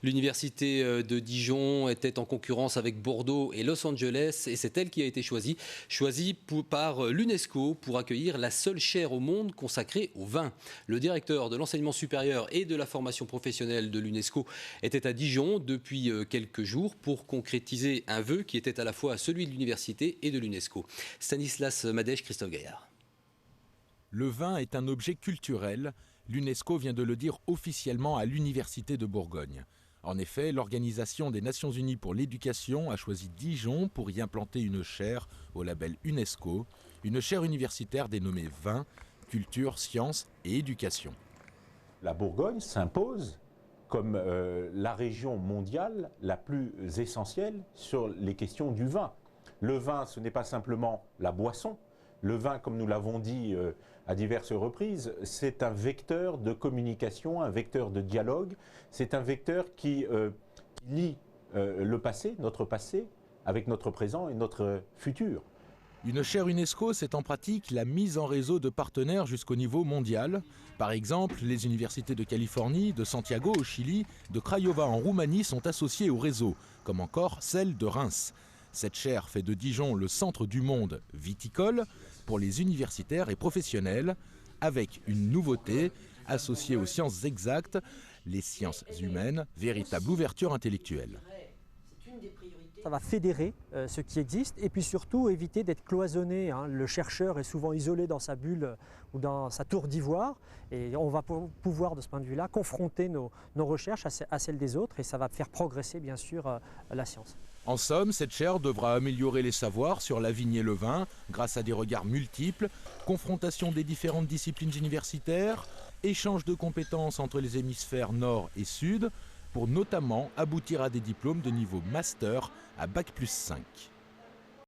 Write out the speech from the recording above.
L'université de Dijon était en concurrence avec Bordeaux et Los Angeles et c'est elle qui a été choisie par l'UNESCO pour accueillir la seule chaire au monde consacrée au vin. Le directeur de l'enseignement supérieur et de la formation professionnelle de l'UNESCO était à Dijon depuis quelques jours pour concrétiser un vœu qui était à la fois celui de l'université et de l'UNESCO. Stanislas Madèche, Christophe Gaillard. Le vin est un objet culturel. L'UNESCO vient de le dire officiellement à l'Université de Bourgogne. En effet, l'Organisation des Nations Unies pour l'éducation a choisi Dijon pour y implanter une chaire au label UNESCO, une chaire universitaire dénommée Vin, Culture, Sciences et Éducation. La Bourgogne s'impose comme la région mondiale la plus essentielle sur les questions du vin. Le vin, ce n'est pas simplement la boisson. Le vin, comme nous l'avons dit à diverses reprises, c'est un vecteur de communication, un vecteur de dialogue. C'est un vecteur qui lie le passé, notre passé, avec notre présent et notre futur. Une chaire UNESCO, c'est en pratique la mise en réseau de partenaires jusqu'au niveau mondial. Par exemple, les universités de Californie, de Santiago au Chili, de Craiova en Roumanie sont associées au réseau, comme encore celle de Reims. Cette chaire fait de Dijon le centre du monde viticole pour les universitaires et professionnels, avec une nouveauté associée aux sciences exactes, les sciences humaines, véritable ouverture intellectuelle. Ça va fédérer ce qui existe et puis surtout éviter d'être cloisonné. Le chercheur est souvent isolé dans sa bulle ou dans sa tour d'ivoire et on va pouvoir de ce point de vue-là confronter nos recherches à celles des autres et ça va faire progresser bien sûr la science. En somme, cette chaire devra améliorer les savoirs sur la vigne et le vin grâce à des regards multiples, confrontation des différentes disciplines universitaires, échange de compétences entre les hémisphères nord et sud, pour notamment aboutir à des diplômes de niveau master à Bac+5.